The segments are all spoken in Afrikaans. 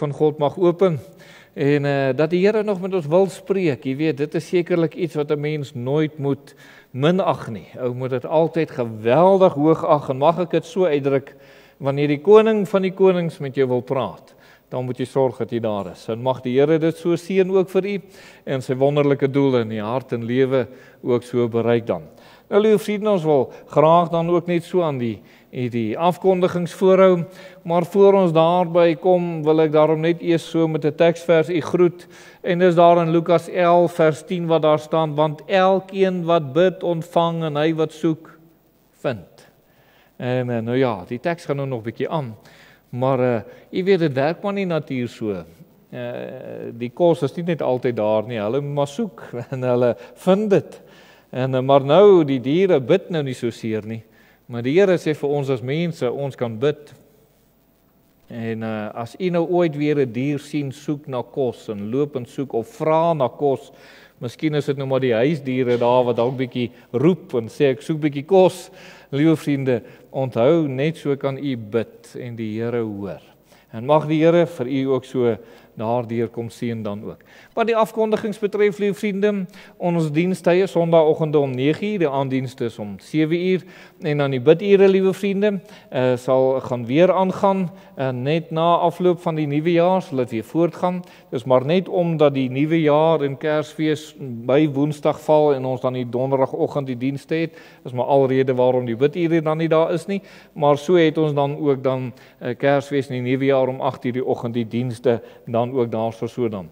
van God mag open en dat die Here nog met ons wil spreek. Jy weet, dit is sekerlik iets wat 'n mens nooit moet minag nie. Ou moet dit altyd geweldig hoog ag en mag ek dit so uitdruk, wanneer die koning van die konings met jou wil praat, dan moet jy sorg dat jy daar is. En mag die Here dit so seën ook vir u en sy wonderlike doele in die hart en lewe ook so bereik dan. Nou liewe vriende, ons wil graag dan ook net so aan die afkondigings voorhou, maar voor ons daarby kom, wil ek daarom net eers so met 'n teksvers u groet, en dis daar in Lukas 11 vers 10 wat daar staan, want elkeen wat bid ontvang en hy wat soek, vind. En nou ja, die teks gaan nou nog 'n bietjie aan, maar jy weet, dit werk maar nie natuur so. Die kos is nie net altyd daar nie, hulle moet maar soek, en hulle vind dit. Maar nou, die diere bid nou nie so seer nie, maar die Here sê vir ons as mense, ons kan bid. En as u nou ooit weer 'n dier sien soek na kos, en loop en soek, of vra na kos, miskien is dit nou maar die huisdiere daar, wat dalk bietjie roep, en sê ek soek bietjie kos, liewe vriende, onthou, net so kan u bid, en die Here hoor. En mag die Here vir u ook so daardeur kom seën dan ook. Wat die afkondigings betref, liewe vriende, ons dienstye Sondagoggende om 9:00, die aanddienste is om 7:00, en dan die bidure, liewe vriende, sal gaan weer aangaan, net na afloop van die nuwe jaar sal dit weer voortgaan. Dis maar net omdat die nuwe jaar en Kersfees by Woensdag val en ons dan die donderdagoggend die dienste het, is maar alrede waarom die bidure dan nie daar is nie, maar so het ons dan ook dan Kersfees en die nuwe jaar om 8:00 die oggend die dienste dan ook daarso so dan.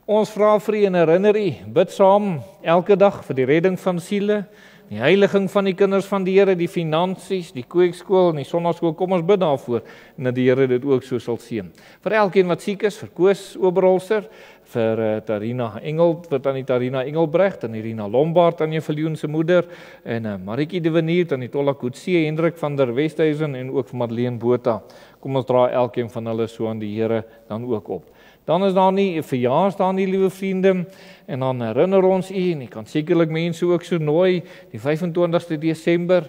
Ons vra vir u en herinner u, bid saam elke dag vir die redding van siele, die heiliging van die kinders van die Here, die finansies, die kweekskool en die sonnaskool. Kom ons bid daarvoor en dat die Here dit ook so sal seën. Vir elkeen wat siek is, vir Koos Oberholzer, vir Tarina Engel, vir tannie Tarina Engelbrecht, en Irina Lombard, aan Viljoen se moeder, en Marikie de Venier, aan die Tolla Kutsie, Hendrik van der Westhuizen en ook vir Madeleine Botha. Kom ons dra elkeen van hulle so aan die Here dan ook op. Dan is daar nie 'n verjaarsdag nie, liewe vriende, en dan herinner ons u, en ek kan sekerlik mense ook so nooi, die 25ste Desember,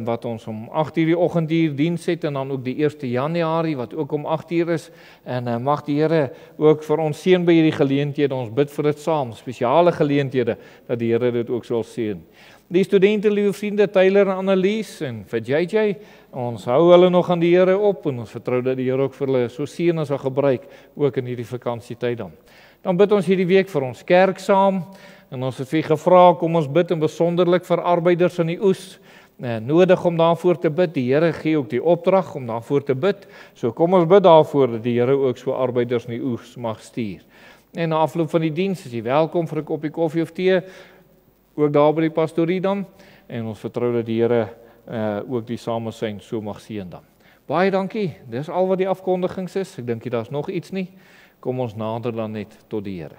wat ons om 8:00 die oggend hier diens het, en dan ook die 1 Januarie, wat ook om 8:00 is, en mag die Here ook vir ons seën by hierdie geleenthede, ons bid vir dit saam, spesiale geleenthede, dat die Here dit ook sal seën. Die studente, liewe vriende, Tyler en Annelies, en vir JJ, ons hou hulle nog aan die Here op, en ons vertrou dat die Here ook vir hulle so seën en sal gebruik, ook in hierdie vakansietyd dan. Dan bid ons hierdie week vir ons kerk saam, en ons het vir gevra, kom ons bid en besonderlik vir arbeiders in die oes, nodig om daarvoor te bid, die Here gee ook die opdrag om daarvoor te bid, so kom ons bid daarvoor, dat die Here ook so arbeiders in die oes mag stuur. En na afloop van die diens, is jy welkom vir 'n koppie koffie of tee, ook daar by die pastorie dan, en ons vertrou dat die Here ook die samesyn so mag seën dan. Baie dankie, dis al wat die afkondigings is, ek dink jy daar's nog iets nie, kom ons nader dan net tot die Here.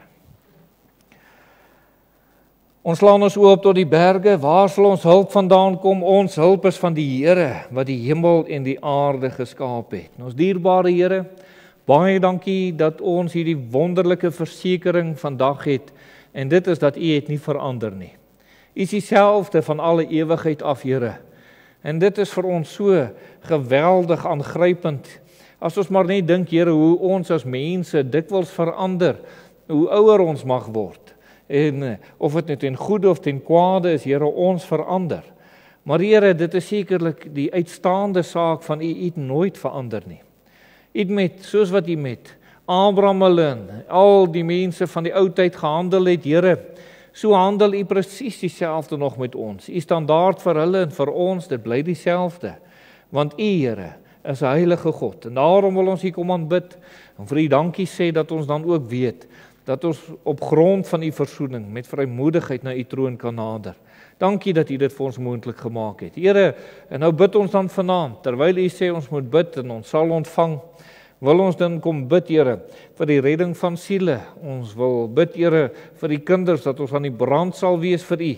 Ons slaan ons oop tot die berge, waar sal ons hulp vandaan kom? Ons hulp is van die Here, wat die hemel en die aarde geskaap het. En ons dierbare Here, baie dankie dat ons hierdie wonderlike versekering vandag het, en dit is dat U het nie verander nie. U is dieselfde van alle ewigheid af, Here. En dit is vir ons so geweldig aangrypend. As ons maar net dink, Here, hoe ons as mense dikwels verander, hoe ouer ons mag word. En of dit net ten goede of ten kwade is, Here, ons verander. Maar Here, dit is sekerlik die uitstaande saak van U het nooit verander nie. U het met, soos wat U met Abraham en al die mense van die ou tyd gehandel het, Here, so handel U presies dieselfde nog met ons. U standaard vir hulle en vir ons, dit bly dieselfde. Want U, Here, is 'n heilige God. En daarom wil ons hier kom aanbid en vir U dankie sê dat ons dan ook weet dat ons op grond van U versoening met vrymoedigheid na U troon kan nader. Dankie dat U dit vir ons moontlik gemaak het. Here, en nou bid ons dan vanaand, terwyl U sê ons moet bid en ons sal ontvang, wil ons dan kom bid, Here, vir die redding van siele. Ons wil bid, Here, vir die kinders, dat ons aan die brand sal wees vir U.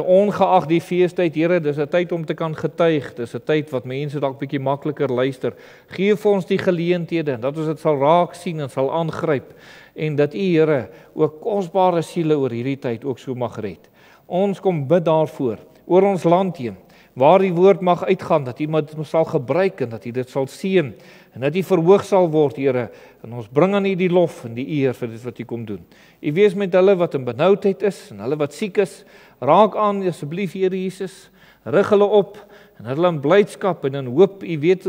Ongeag die feestyd, Here, dis 'n tyd om te kan getuig, dis 'n tyd wat mense dalk bietjie makliker luister. Gee vir ons die geleenthede, dat ons dit sal raak sien en sal aangryp, en dat U, Here, ook kosbare siele oor hierdie tyd ook so mag red. Ons kom bid daarvoor, oor ons land heen, waar die woord mag uitgaan, dat iemand dit sal gebruik en dat U dit sal seën en dat U verhoog sal word, Here. En ons bring aan U die lof en die eer vir dit wat U kom doen. U wees met hulle wat in benoudheid is en hulle wat siek is. Raak aan asseblief, Here Jesus. Rig hulle op en hulle in blydskap en in hoop, U weet,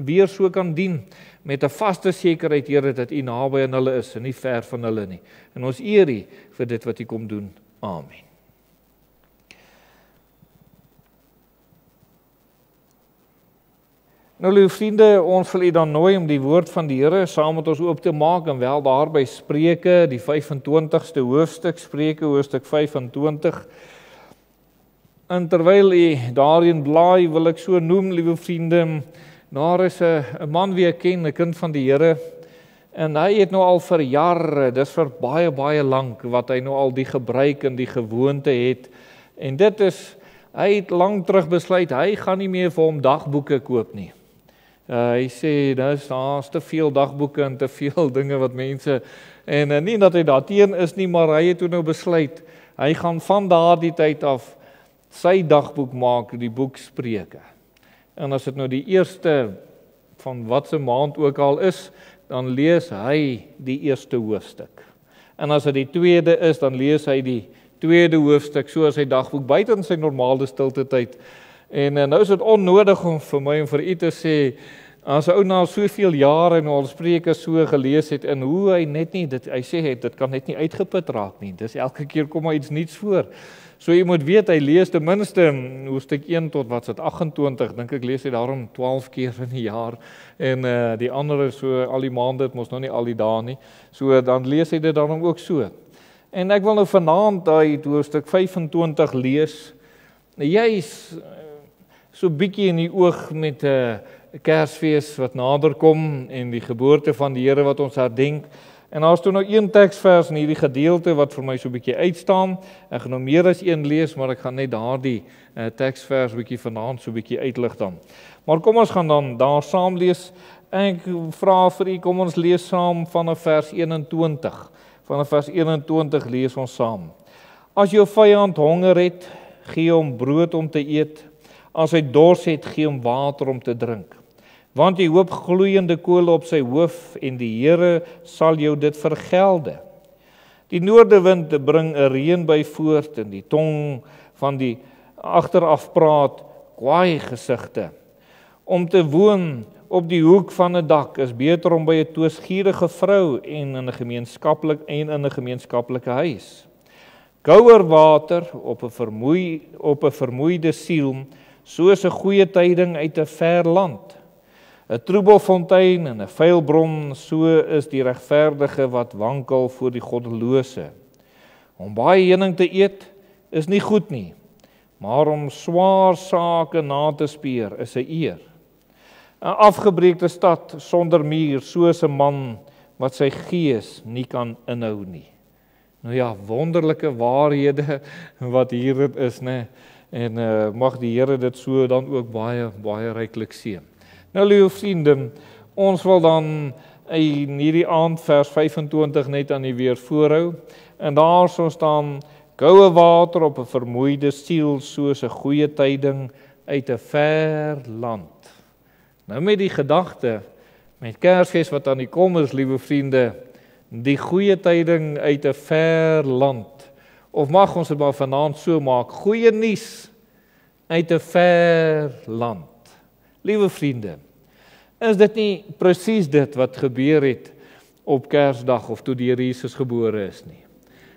weer so kan dien met 'n vaste sekerheid, Here, dat U naby aan hulle is en nie ver van hulle nie. En ons eer U vir dit wat U kom doen. Amen. Nou, lieve vriende, ons wil U dan nooi om die woord van die Here saam met ons oop te maak en wel daar by Spreuke, die 25ste hoofstuk, Spreuke hoofstuk 25. En terwyl U daarin blaai, wil ek so noem, lieve vriende, daar is 'n man wie ek ken, 'n kind van die Here, en hy het nou al vir jare, dis vir baie lank, wat hy nou al die gebruik en die gewoonte het, en dit is, hy het lank terug besluit, hy gaan nie meer vir hom dagboeke koop nie. Hy sê, daar's te veel dagboeke en te veel dinge wat mense, en nie dat hy daarteen is nie, maar hy het toe nou besluit, hy gaan van daardie tyd af sy dagboek maak, die boek Spreuke. En as dit nou die eerste van wat se maand ook al is, dan lees hy die eerste hoofstuk. En as dit die tweede is, dan lees hy die tweede hoofstuk, so as sy dagboek buiten sy normale stilte tyd. En nou is dit onnodig om vir my en vir U te sê, as 'n ou na soveel jare nou al Spreuke so gelees het, en hoe hy net nie, hy sê, dit kan net nie uitgeput raak nie, dis elke keer kom maar iets niets voor. So jy moet weet, hy lees ten minste hoofstuk 1 tot wat is dit, 28, dink ek lees hy daarom 12 keer in die jaar, en die ander so al die maande, het mos nou nie al die dae nie, so dan lees hy dit daarom ook so. En ek wil nou vanaand uit hoofstuk 25 lees, juis so bietjie in die oog met 'n Kersfees wat nader kom en die geboorte van die Here wat ons herdenk. En daar's toe nou een teksvers in hierdie gedeelte wat vir my so bietjie uitstaan. Ek gaan nou meer as een lees, maar ek gaan net daardie teksvers bietjie vanaand so bietjie uitlig dan. Maar kom ons gaan dan daar saam lees. Ek vra vir U, kom ons lees saam vanaf vers 21. Vanaf vers 21 lees ons saam. As jou vyand honger het, gee hom brood om te eet. As hy dors het, gee hom water om te drink. Want jy hoop gloeiende kole op sy hoof en die Here sal jou dit vergelde. Die noordewind bring 'n reën by voort en die tong van die agterafpraat kwaai gesigte. Om te woon op die hoek van 'n dak is beter om by 'n toesgierige vrou en in 'n gemeenskaplike huis. Kouer water op 'n vermoeide siel, soos 'n goeie tyding uit 'n ver land. 'n Troebelfontein en 'n vuilbron, so is die regverdige wat wankel voor die goddelose. Om baie heuning te eet is nie goed nie, maar om swaar sake na te speur is 'n eer. 'n Afgebreekte stad sonder muur, soos 'n man wat sy gees nie kan inhou nie. Nou ja, wonderlike waarhede wat hierin is, né? En mag die Here dit so dan ook baie ryklik seën. Nou, lieve vriende, ons wil dan in hierdie aand vers 25 net aan U weer voorhou. En daar so staan, koue water op 'n vermoeide siel, soos 'n goeie tyding uit 'n ver land. Nou met die gedagte, met Kersfees wat aan die kom is, lieve vriende, die goeie tyding uit 'n ver land. Of mag ons dit maar vanaand so maak, goeie nuus uit 'n ver land. Liewe vriende, is dit nie presies dit wat gebeur het op Kersdag of toe die Here Jesus gebore is nie?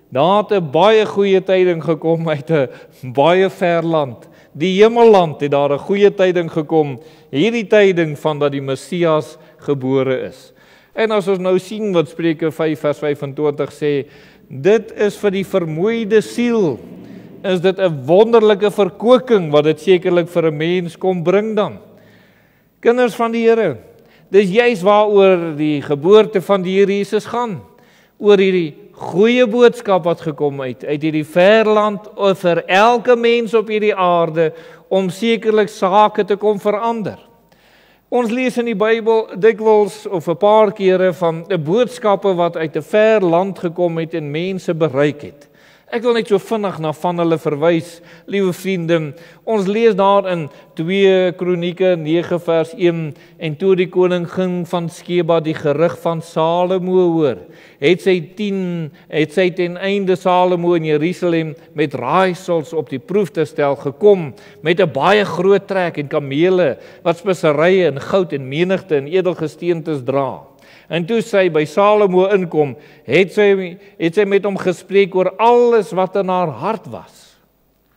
Daar het 'n baie goeie tyding gekom uit 'n baie ver land. Die hemelland het daar 'n goeie tyding gekom, hierdie tyding van dat die Messias gebore is. En as ons nou sien wat Spreuke 5 vers 25 sê, dit is vir die vermoeide siel, is dit 'n wonderlike verkoeking wat dit sekerlik vir 'n mens kom bring dan. Kinders van die Here, dis juis waaroor die geboorte van die Here Jesus gaan, oor hierdie goeie boodskap wat gekom uit hierdie verland vir elke mens op hierdie aarde, om sekerlik sake te kom verander. Ons lees in die Bybel dikwels of 'n paar kere van 'n boodskappe wat uit 'n ver land gekom het en mense bereik het. Ek wil net so vinnig na van hulle verwys, liewe vriende. Ons lees daar in 2 Kronieke 9 vers 1, en toe die koning ging van Skeba die gerug van Salomo hoor, het sy ten einde Salomo in Jerusalem met raaisels op die proef te stel gekom, met 'n baie groot trek en kamele, wat speserye en goud en menigte en edelgesteentes dra. En toe sy by Salomo inkom, het sy met hom gespreek oor alles wat in haar hart was.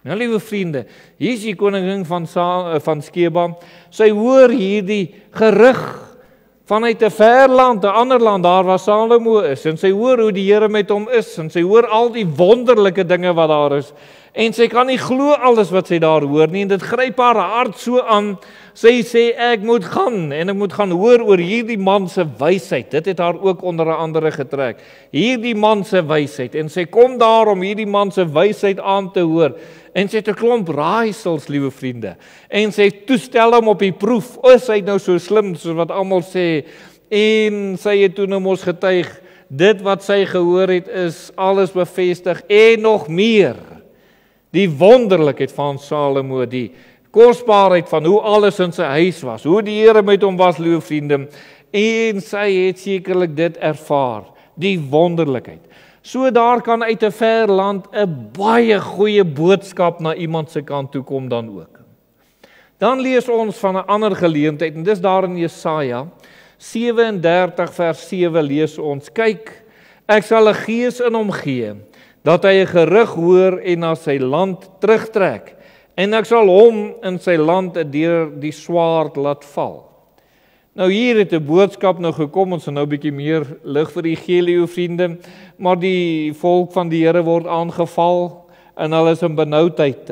Nou, liewe vriende, hier is die koningin van Skeba. Sy hoor hierdie gerug vanuit 'n ver land, 'n ander land, daar waar Salomo is, en sy hoor hoe die Here met hom is, en sy hoor al die wonderlike dinge wat daar is, en sy kan nie glo alles wat sy daar hoor nie, en dit gryp haar hart so aan. Sy sê, ek moet gaan, en ek moet gaan hoor oor hierdie man se wysheid. Dit het haar ook onder andere getrek. Hierdie man se wysheid, en sy kom daar om hierdie man se wysheid aan te hoor, en sy het 'n klomp raaisels, liewe vriende, en sy toestel hom op die proef. Is hy nou so slim, soos wat almal sê, en sy het toe nou mos getuig, dit wat sy gehoor het, is alles bevestig, en nog meer. Die wonderlikheid van Salomo, die kosbaarheid van hoe alles in sy huis was, hoe die Here met hom was, liewe vriende, en sy het sekerlik dit ervaar, die wonderlikheid. So daar kan uit 'n ver land 'n baie goeie boodskap na iemand se kant toe kom dan ook. Dan lees ons van 'n ander geleentheid, en dis daar in Jesaja 37 vers 7 lees ons, kyk, ek sal 'n gees in hom gee, dat hy 'n gerug hoor en na sy land terugtrek, en ek sal hom in sy land deur die swaard laat val. Nou hier het 'n boodskap nou gekom, ons nou 'n bietjie meer lig vir die gee, liewe vriende, maar die volk van die Here word aangeval, en hulle is in benoudheid,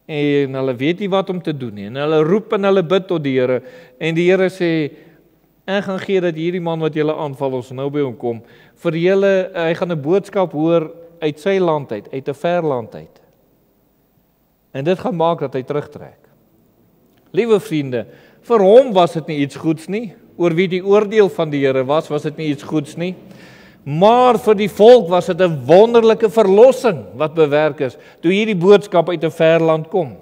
en hulle weet nie wat om te doen nie, en hulle roep en hulle bid tot die Here, en die Here sê, ek gaan gee dat hierdie man wat julle aanval, ons nou by hom kom, vir julle, hy gaan 'n boodskap hoor uit sy land uit 'n ver land uit. En dit gaan maak dat hy terugtrek. Liewe vriende, vir hom was dit nie iets goeds nie, oor wie die oordeel van die Here was dit nie iets goeds nie, maar vir die volk was dit 'n wonderlike verlossing wat bewerk is, toe hierdie boodskap uit 'n ver land kom.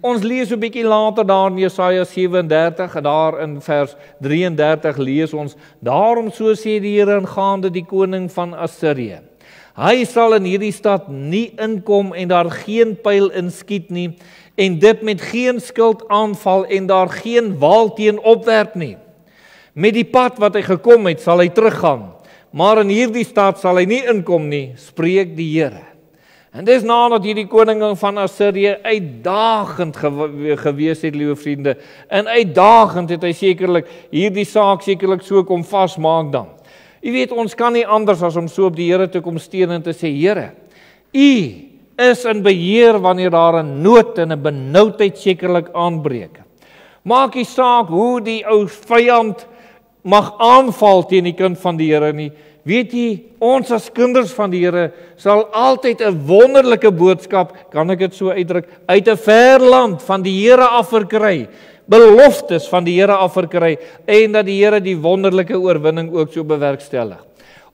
Ons lees 'n bietjie later daar in Jesaja 37, en daar in vers 33 lees ons, daarom so sê die Here aangaande die koning van Assirië, hy sal in hierdie stad nie inkom en daar geen pyl inskiet nie, en dit met geen skild aanval en daar geen waal teen opwerp nie. Met die pad wat hy gekom het, sal hy teruggaan, maar in hierdie stad sal hy nie inkom nie, spreek die Here. En dis nadat hierdie koning van Assirië uitdagend gewees het, liewe vriende, en uitdagend het hy sekerlik hierdie saak sekerlik so kom vasmaak dan. U weet, ons kan nie anders as om so op die Here te kom steun en te sê, Here, U is in beheer wanneer daar 'n nood en 'n benoudheid sekerlik aanbreek. Maak nie saak hoe die ou vyand mag aanval teen die kind van die Here nie. Weet jy, ons as kinders van die Here sal altyd 'n wonderlike boodskap, kan ek dit so uitdruk, uit 'n ver land van die Here af verkry, beloftes van die Here af verkry, en dat die Here die wonderlike oorwinning ook so bewerkstellig.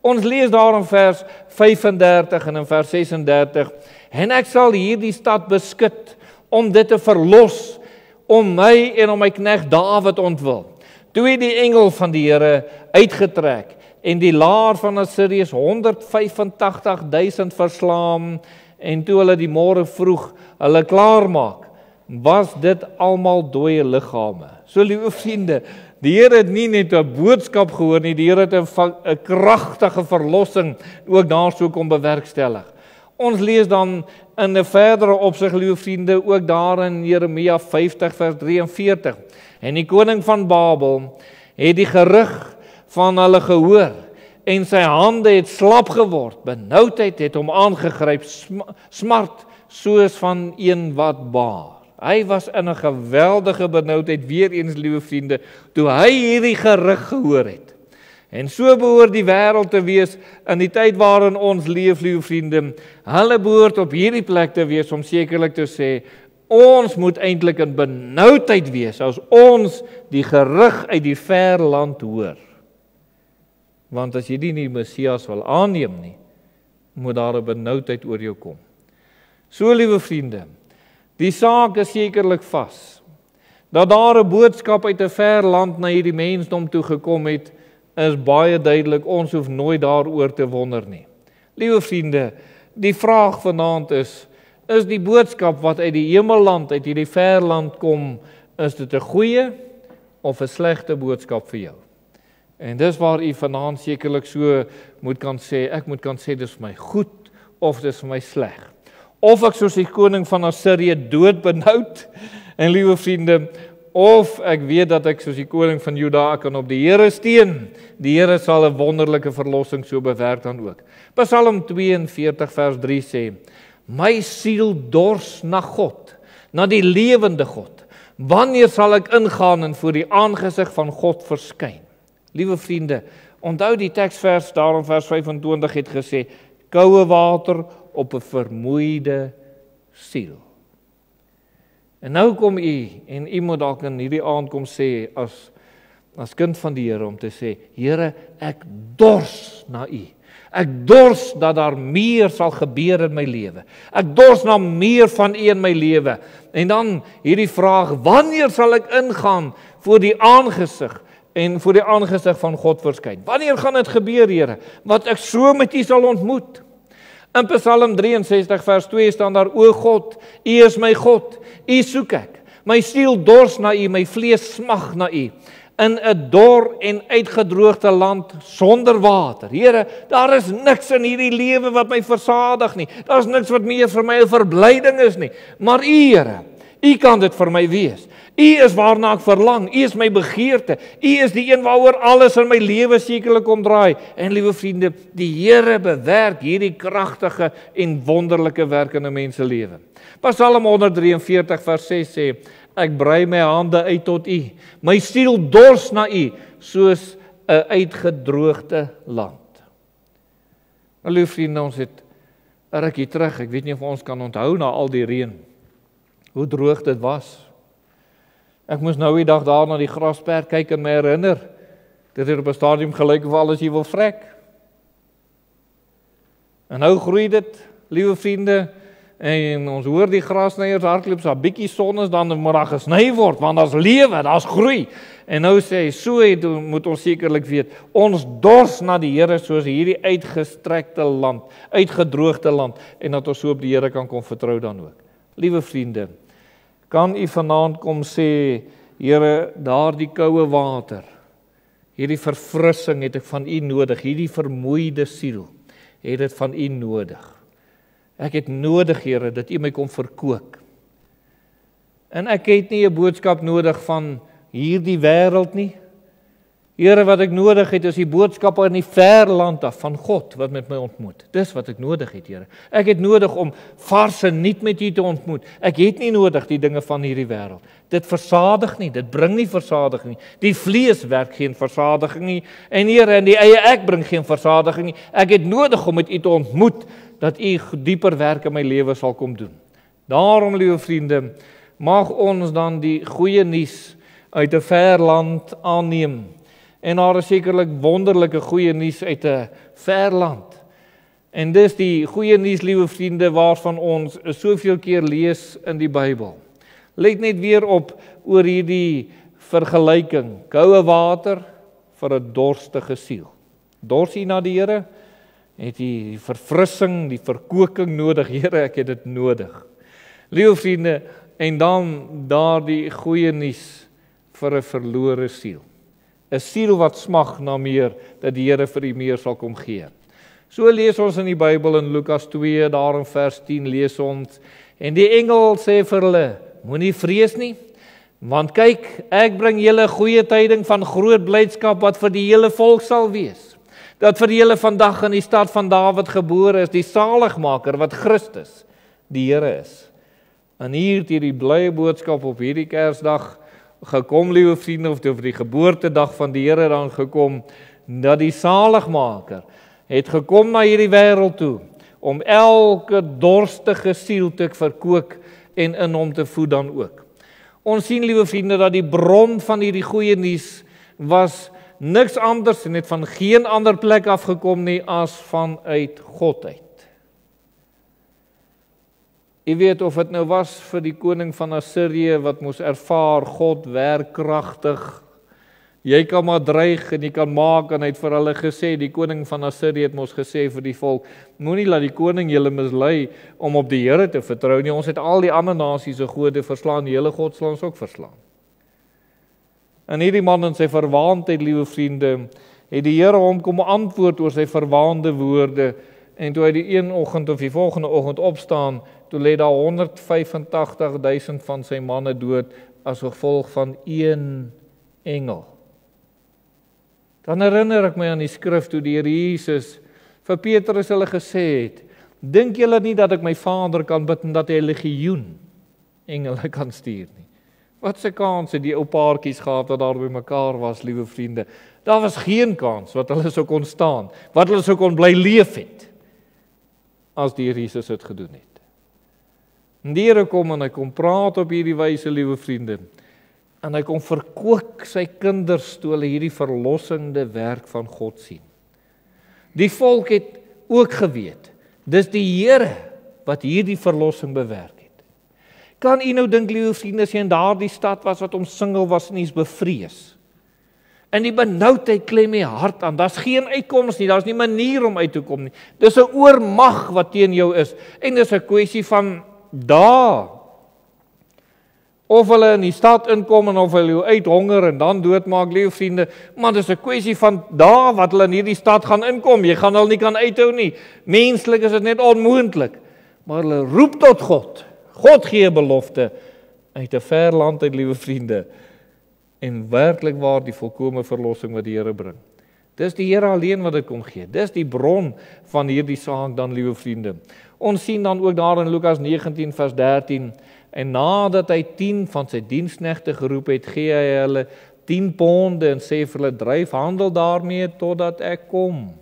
Ons lees daar in vers 35 en in vers 36, en ek sal hierdie stad beskut, om dit te verlos, om my en om my knegt Dawid ontwil. Toe het die engel van die Here uitgetrek, en die laar van Assirië 185.000 verslaan, en toe hulle die môre vroeg hulle klaarmaak, was dit almal dooie liggame. So, liewe vriende, die Here het nie net 'n boodskap gehoor nie, die Here het 'n kragtige verlossing ook daarso kom bewerkstellig. Ons lees dan in 'n verdere opsig, liewe vriende, ook daar in Jeremia 50 vers 43. En die koning van Babel het die gerug van hulle gehoor, en sy hande het slap geword, benoudheid het hom aangegryp, smart soos van een wat baar. Hy was in 'n geweldige benoudheid, weer eens, liewe vriende, toe hy hierdie gerug gehoor het. En so behoort die wêreld te wees in die tyd waarin ons leef, liewe vriende. Hulle behoort op hierdie plek te wees om sekerlik te sê, ons moet eintlik in benoudheid wees as ons die gerug uit die ver land hoor. Want as jy die Messias wil aanneem nie, moet daar 'n benoudheid oor jou kom. So, liewe vriende, die saak is sekerlik vas. Dat daar 'n boodskap uit 'n ver land na hierdie mensdom toe gekom het, is baie duidelik. Ons hoef nooit daaroor te wonder nie. Liewe vriende, die vraag vanaand is die boodskap wat uit die hemelland, uit hierdie ver land kom, is dit 'n goeie of 'n slegte boodskap vir jou? En dis waar u vanaand sekerlik so moet kan sê, ek moet kan sê dis vir my goed of dis vir my sleg. Of ek soos die koning van Assirië dood benoud, en liewe vriende, of ek weet dat ek soos die koning van Juda kan op die Here steun. Die Here sal 'n wonderlike verlossing so bewerk dan ook. Psalm 42 vers 3 sê: My siel dors na God, na die lewende God. Wanneer sal ek ingaan en voor die aangesig van God verskyn? Liewe vriende, onthou die teksvers daar in vers 25 het gesê, koue water op 'n vermoeide siel. En nou kom u, en u moet dalk in hierdie aand kom sê, as kind van die Here, om te sê, Here, ek dors na u. Ek dors dat daar meer sal gebeur in my lewe. Ek dors na meer van u in my lewe. En dan hierdie vraag, wanneer sal ek ingaan voor die aangesig en voor die aangesig van God verskyn? Wanneer gaan dit gebeur, Here? Wat ek so met u sal ontmoet. In Psalm 63 vers 2 staan daar, O God, u is my God, u soek ek. My siel dors na u, my vlees smag na u. In 'n dor en uitgedroogde land sonder water. Here, daar is niks in hierdie lewe wat my versadig nie. Daar is niks wat meer vir my 'n verblyding is nie. Maar u, Here, u kan dit vir my wees. U is waarna ek verlang. U is my begeerte. U is die een waaroor alles in my lewe sekerlik omdraai. En liewe vriende, die Here bewerk hierdie kragtige en wonderlike werk in 'n mens se lewe. Psalm 143 vers 6 sê, ek brei my hande uit tot u. My siel dors na u, soos 'n uitgedroogde land. Nou, liewe vriende, ons het 'n rukkie terug, ek weet nie of ons kan onthou na al die reën, hoe droog dit was. Ek moes nou die dag daar na die grasperk kyk en my herinner, dit het op 'n stadium gelyk of alles hier wil vrek. En nou groei dit, liewe vriende, en ons hoor die grasnyers hardloop, so 'n bietjie son is, dan moet daar gesny word, want daar's lewe, daar's groei. En nou sê hy, so moet ons sekerlik weet, ons dors na die Here soos hierdie uitgestrekte land, uitgedroogde land, en dat ons so op die Here kan kom vertrou dan ook. Liewe vriende, kan u vanaand kom sê, Here, daardie koue water, hierdie verfrissing het ek van u nodig, hierdie vermoeide siel, het dit van u nodig. Ek het nodig, Here, dat u my kom verkoop. En ek het nie 'n boodskap nodig van hierdie wêreld nie. Here, wat ek nodig het is die boodskap in die ver land af van God wat met my ontmoet. Dis wat ek nodig het, Here. Ek het nodig om vars en nuut met u te ontmoet. Ek het nie nodig die dinge van hierdie wêreld. Dit versadig nie, dit bring nie versadiging nie. Die vlees werk geen versadiging nie. En Here, in die eie ek bring geen versadiging nie. Ek het nodig om met u te ontmoet, dat u dieper werk in my lewe sal kom doen. Daarom, liewe vriende, mag ons dan die goeie nuus uit 'n ver land aanneem. En daar is sekerlik wonderlike goeie nuus uit 'n ver land. En dis die goeie nuus, liewe vriende, waarvan ons soveel keer lees in die Bybel. Let net weer op oor hierdie vergelyking. Koue water vir 'n dorstige siel. Dors u na die Here? Het die verfrissing, die verkoeking nodig? Here, ek het dit nodig. Liewe vriende, en dan daardie goeie nuus vir 'n verlore siel. 'n Siel wat smag na meer, dat die Here vir u meer sal kom gee. So lees ons in die Bybel in Lukas 2, daar in vers 10 lees ons, en die engel sê vir hulle, moenie vrees nie, want kyk, ek bring julle goeie tyding van groot blydskap wat vir die hele volk sal wees. Dat vir julle vandag in die stad van Dawid gebore is, die saligmaker wat Christus, die Here is. En hier het hierdie blye boodskap op hierdie Kersdag gekom, liewe vriende, of die geboortedag van die Here dan gekom, dat die saligmaker het gekom na hierdie wêreld toe, om elke dorstige siel te verkoop en in hom te voed dan ook. Ons sien, liewe vriende, dat die bron van hierdie goeie nuus was niks anders en het van geen ander plek afgekom nie as vanuit God uit. Jy weet of dit nou was vir die koning van Assirië wat moes ervaar, God werk kragtig. Jy kan maar dreig en jy kan maak, en hy het vir hulle gesê, die koning van Assirië het mos gesê vir die volk, moenie laat die koning julle mislei om op die Here te vertrou nie, ons het al die ander nasies se gode verslaan, die hele God sal ons ook verslaan. En hierdie man in sy verwaandheid, liewe vriende, het die Here hom kom antwoord oor sy verwaande woorde, en toe hy die een oggend of die volgende oggend opstaan, toe lê daar 185.000 van sy manne dood as gevolg van een engel. Dan herinner ek my aan die skrif toe die Here Jesus vir Petrus hulle gesê het, dink julle nie dat ek my Vader kan bid en dat hy 'n legioen engele kan stuur nie? Wat se kans het die ou paartjies gehad wat daar by mekaar was, liewe vriende? Daar was geen kans wat hulle sou kon staan, wat hulle sou kon bly leef het, as die Here Jesus het gedoen het. En die Here kom en hy kom praat op hierdie wyse, liewe vriende, en hy kom verkoop sy kinders toe hulle hierdie verlossende werk van God sien. Die volk het ook geweet, dis die Here wat hierdie verlossing bewerk het. Kan u nou dink, liewe vriende, as jy in daardie stad was wat omsingel was en iets bevrees, en die benoudheid klem my hart aan, daar's geen uitkoms nie, daar's nie manier om uit te kom nie, dis 'n oormag wat teen jou is, en dis 'n kwessie van dae, of hulle in die stad inkom en of hulle jou uithonger en dan doodmaak, liewe vriende, maar dis 'n kwessie van dae wat hulle in hierdie stad gaan inkom, jy gaan hulle nie kan uithou nie, menslik is dit net onmoontlik, maar hulle roep tot God, God gee 'n belofte, uit 'n ver land uit, liewe vriende, en werklik waar die volkome verlossing wat die Here bring. Dis die Here alleen wat dit kom gee. Dis die bron van hierdie saak dan, liewe vriende. Ons sien dan ook daar in Lukas 19 vers 13, en nadat hy 10 van sy diensknegte geroep het, gee hy hulle 10 ponde en sê vir hulle, dryf handel daarmee totdat ek kom.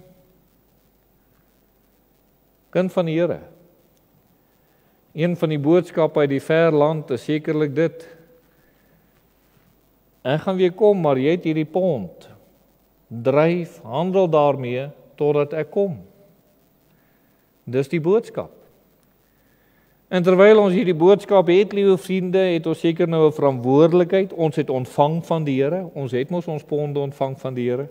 Kind van die Here. Een van die boodskappe uit die ver land is sekerlik dit, ek gaan weer kom, maar jy het hierdie pond. Dryf, handel daarmee, totdat ek kom. Dis die boodskap. En terwyl ons hierdie boodskap het, liewe vriende, het ons seker nou 'n verantwoordelikheid. Ons het ontvang van die Here. Ons het mos ons ponde ontvang van die Here.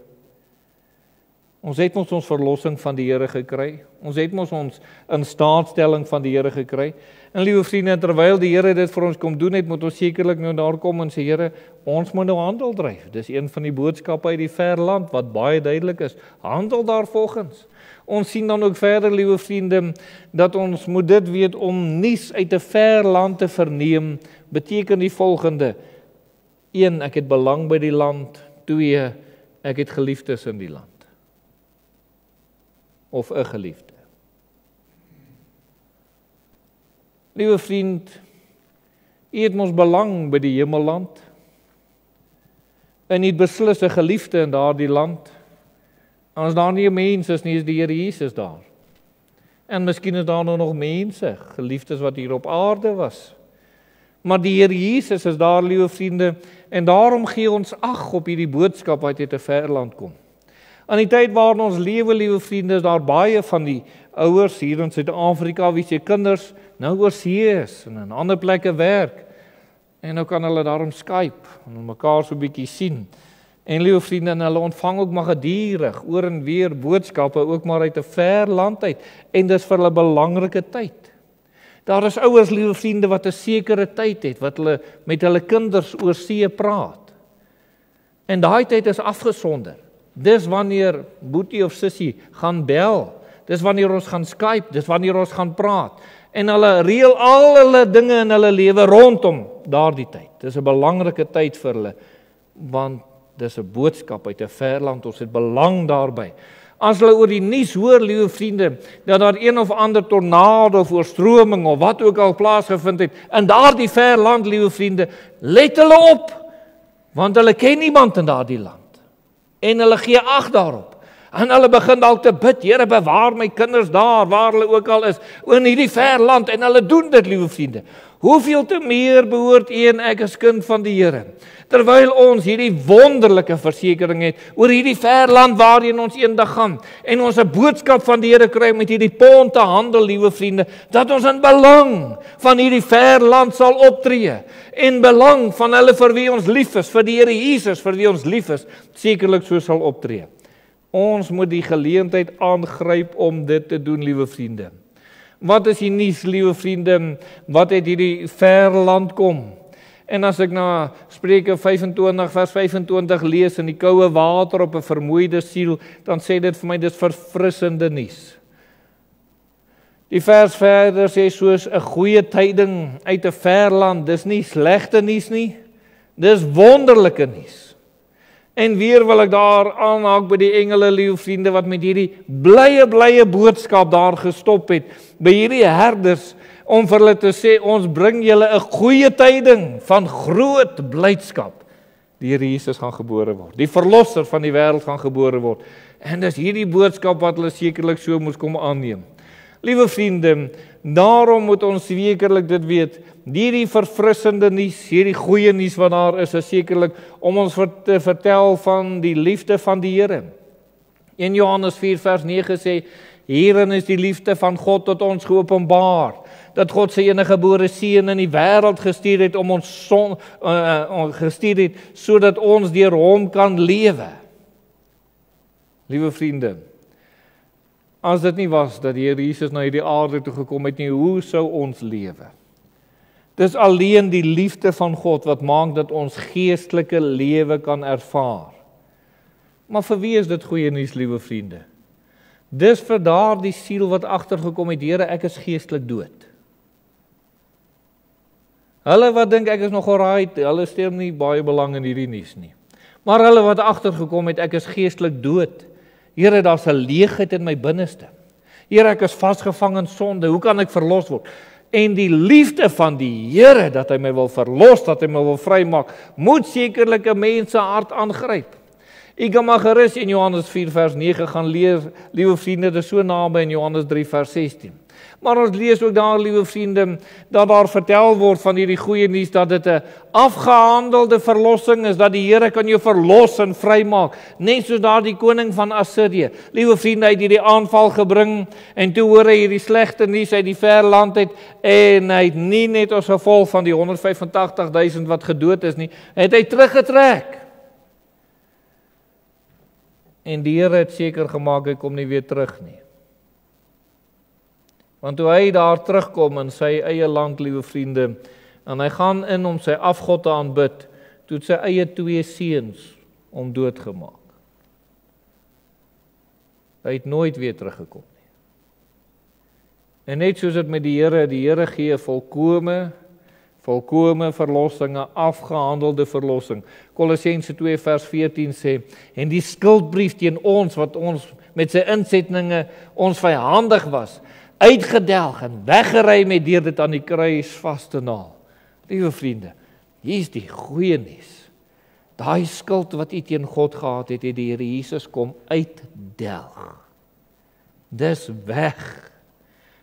Ons het mos ons verlossing van die Here gekry. Ons het mos ons instaatstelling van die Here gekry. En liewe vriende, terwyl die Here dit vir ons kom doen het, moet ons sekerlik nou daar kom en sê, Here, ons moet nou handel dryf. Dis een van die boodskappe uit die ver land wat baie duidelik is. Handel daarvolgens. Ons sien dan ook verder, liewe vriende, dat ons moet dit weet, om nuus uit 'n ver land te verneem, beteken die volgende: 1, ek het belang by die land. 2, ek het geliefdes in die land. Of 'n geliefde. Liewe vriend, u het mos belang by die hemelland, en u het beslis 'n geliefde in daardie land. As daar nie 'n mens is nie, is die Here Jesus daar. En miskien is daar nog mense, geliefdes wat hier op aarde was. Maar die Here Jesus is daar, liewe vriende, en daarom gee ons ag op hierdie boodskap wat uit 'n ver land kom. Aan die tyd waarin ons lewe, liewe vriende, is daar baie van die ouers hier in Suid-Afrika wie se kinders nou oorsee is en in ander plekke werk. En nou kan hulle daarom Skype en mekaar so 'n bietjie sien. En liewe vriende, en hulle ontvang ook maar gedurig oor en weer boodskappe ook maar uit 'n ver land uit, en dis vir hulle belangrike tyd. Daar is ouers, liewe vriende, wat 'n sekere tyd het wat hulle met hulle kinders oor see praat. En daai tyd is afgesonder. Dis wanneer boetie of sussie gaan bel. Dis wanneer ons gaan Skype, dis wanneer ons gaan praat. En hulle reël al hulle dinge in hulle lewe rondom daardie tyd. Dis 'n belangrike tyd vir hulle, want dis 'n boodskap uit 'n ver land, ons het belang daarby. As hulle oor die nuus hoor, liewe vriende, dat daar een of ander tornado of oorstroming of wat ook al plaasgevind het in daardie ver land, liewe vriende, let hulle op, want hulle ken niemand in daardie land. En hulle gee ag daarop. En hulle begin dalk te bid, Here, bewaar my kinders daar, waar hulle ook al is, in hierdie ver land, en hulle doen dit, liewe vriende. Hoeveel te meer behoort u en ek as kind van die Here. Terwyl ons hierdie wonderlike versekering het oor hierdie ver land waarheen ons eendag gaan en ons 'n boodskap van die Here kry met hierdie ponte handel, liewe vriende, dat ons in belang van hierdie ver land sal optree en belang van hulle vir wie ons lief is, vir die Here Jesus vir wie ons lief is, sekerlik so sal optree. Ons moet die geleentheid aangryp om dit te doen, liewe vriende. Wat is die nuus, liewe vriende, wat het hierdie ver land kom? En as ek na Spreuke 25 vers 25 lees in die koue water op 'n vermoeide siel, dan sê dit vir my, dis verfrissende nuus. Die vers verder sê soos 'n goeie tyding uit 'n ver land, dis nie slegte nuus nie, dis wonderlike nuus. En weer wil ek daar aanhaak by die engele, liewe vriende, wat met hierdie blye boodskap daar gestop het, by hierdie herders, om vir hulle te sê, ons bring julle 'n goeie tyding van groot blydskap. Die Here Jesus gaan gebore word. Die verlosser van die wêreld gaan gebore word. En dis hierdie boodskap wat hulle sekerlik so moes kom aanneem. Liewe vriende, daarom moet ons sekerlik dit weet, hierdie verfrissende nuus, hierdie goeie nuus wat daar is sekerlik om ons te vertel van die liefde van die Here. In Johannes 4 vers 9 sê, hierin is die liefde van God tot ons geopenbaar, dat God sy eniggebore seun in die wêreld gestuur het om ons gestuur het sodat ons deur hom kan lewe. Liewe vriende, as dit nie was dat die Here Jesus na hierdie aarde toe gekom het nie, hoe sou ons lewe? Dis alleen die liefde van God wat maak dat ons geestelike lewe kan ervaar. Maar vir wie is dit goeie nuus, liewe vriende? Dis vir daardie siel wat agtergekom het, Here, ek is geestelik dood. Hulle wat dink ek is nog alright, hulle stel nie baie belang in hierdie nuus nie. Maar hulle wat agtergekom het, ek is geestelik dood. Here, daar's 'n leegheid in my binneste. Here, ek is vasgevang in sonde. Hoe kan ek verlos word? En die liefde van die Here dat hy my wil verlos, dat hy my wil vrymaak, moet sekerlik 'n mens se hart aangryp. Ek kan maar gerus in Johannes 4 vers 9 gaan lees, liewe vriende, dit is so naby in Johannes 3 vers 16. Maar ons lees ook daar, liewe vriende, dat daar vertel word van hierdie goeie nuus, dat dit 'n afgehandelde verlossing is, dat die Here kan jou verlos en vrymaak, net soos daardie koning van Assirië. Liewe vriende, hy het hierdie aanval gebring, en toe hoor hy hierdie slegte nuus uit die ver land uit, en hy het nie net as gevolg van die 185.000 wat gedood is nie, het hy teruggetrek. En die Here het seker gemaak, hy kom nie weer terug nie. Want toe hy daar terugkom in sy eie land, liewe vriende, en hy gaan in om sy afgod te aanbid, toe het sy eie 2 seuns om doodgemaak. Hy het nooit weer teruggekom nie. En net soos dit met die Here gee volkome verlossing, 'n afgehandelde verlossing. Kolossense 2 vers 14 sê, en die skuldbrief teen ons, wat ons met sy insetninge ons vyandig was, uitgedelg en weggery met deur dit aan die kruis vas te naal. Liewe vriende, hier is die goeie nuus. Daai skuld wat u teen God gehad het, het die Here Jesus kom uitdelg. Dis weg.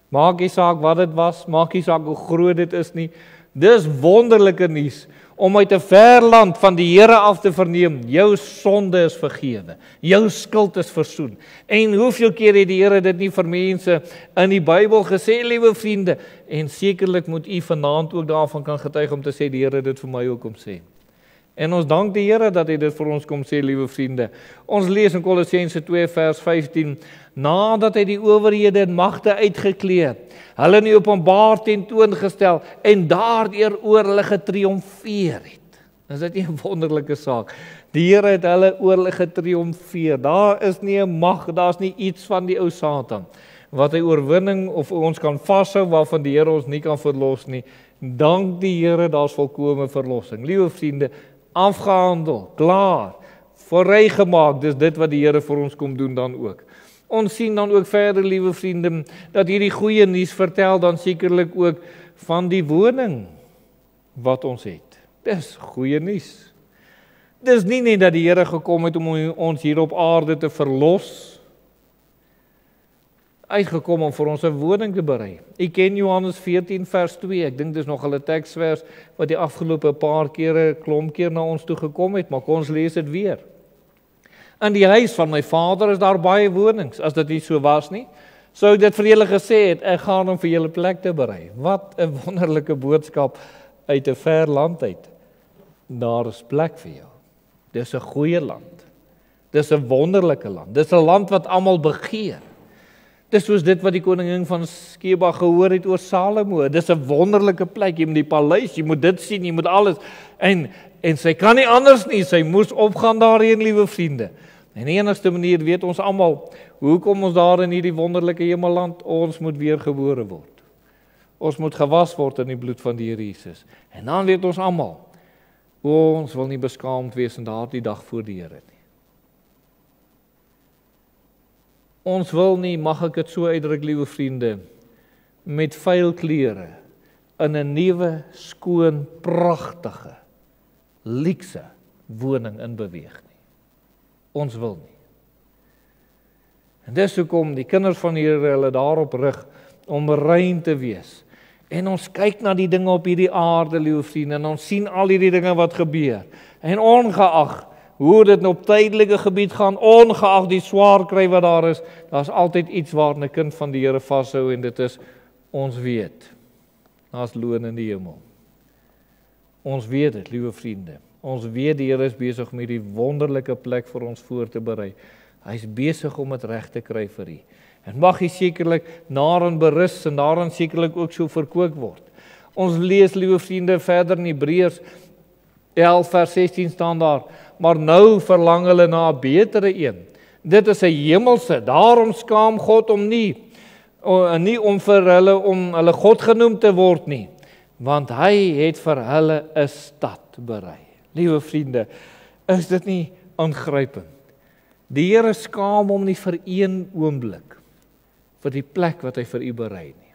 Maak nie saak wat dit was, maak nie saak hoe groot dit is nie. Dis wonderlike nuus om uit 'n ver land van die Here af te verneem, jou sonde is vergewe, jou skuld is versoen. En hoeveel keer het die Here dit nie vir mense in die Bybel gesê, liewe vriende, en sekerlik moet u vanaand ook daarvan kan getuig om te sê, die Here het dit vir my ook kom sê. En ons dank die Here dat hy dit vir ons kom sê, liewe vriende. Ons lees in Kolossense 2 vers 15, nadat hy die owerhede en magte uitgeklee, hulle in die openbaar tentoongestel en daardeur oor hulle getriomfeer het. Is dit nie 'n wonderlike saak? Die Here het hulle oor hulle getriomfeer. Daar is nie 'n mag, daar's nie iets van die ou Satan wat hy oorwinning of ons kan vashou waarvan die Here ons nie kan verlos nie. Dank die Here, daar's volkome verlossing. Liewe vriende, afgehandel, klaar, vrygemaak, dis dit wat die Here vir ons kom doen dan ook. Ons sien dan ook verder, liewe vriende, dat hierdie goeie nuus vertel dan sekerlik ook van die woning wat ons het. Dis goeie nuus. Dis nie net dat die Here gekom het om ons hier op aarde te verlos. uitgekom om vir ons 'n woning te berei. Ek ken Johannes 14 vers 2. Ek dink dis nog 'n teksvers wat die afgelope paar kere klomp keer na ons toe gekom het, maar kom ons lees dit weer. In die huis van my Vader is daar baie wonings. As dit nie so was nie, sou ek dit vir julle gesê het, ek gaan om vir julle plek te berei. Wat 'n wonderlike boodskap uit 'n ver land uit. Daar is plek vir jou. Dis 'n goeie land. Dis 'n wonderlike land. Dis 'n land wat almal begeer. Dis soos dit wat die koningin van Skeba gehoor het oor Salomo. Dis 'n wonderlike plek. Jy moet die paleis, jy moet dit sien, jy moet alles. En sy kan nie anders nie. Sy moes opgaan daarheen, liewe vriende. En die enigste manier weet ons almal, hoe kom ons daar in hierdie wonderlike hemelland? Ons moet weer gebore word. Ons moet gewas word in die bloed van die Here Jesus. En dan weet ons almal, ons wil nie beskaamd wees in daardie dag voor die Here nie. Ons wil nie, mag ek dit so uitdruk, liewe vriende, met vuil klere in 'n nuwe, skoon, pragtige, luukse woning inbeweeg nie. Ons wil nie. En dis hoekom die kinders van die Here hulle daarop rig om rein te wees. En ons kyk na die dinge op hierdie aarde, liewe vriende, en ons sien al hierdie dinge wat gebeur. En ongeag hoe dit op tydelike gebied gaan, ongeag die swaar kry wat daar is, daar's altyd iets waar 'n kind van die Here vashou, en dit is, ons weet, daar's loon in die hemel. Ons weet dit, liewe vriende. Ons weet die Here is besig om hierdie wonderlike plek vir ons voor te berei. Hy's besig om dit reg te kry vir u. En mag hy sekerlik daarin berus en daarin sekerlik ook so verkoop word. Ons lees, liewe vriende, verder in Hebreërs 11 vers 16 staan daar, maar nou verlang hulle na 'n betere een. Dit is 'n hemelse, daarom skaam God om nie om vir hulle om hulle God genoem te word nie, want hy het vir hulle 'n stad berei. Liewe vriende, is dit nie aangrypend? Die Here skaam hom nie vir een oomblik vir die plek wat hy vir u berei nie.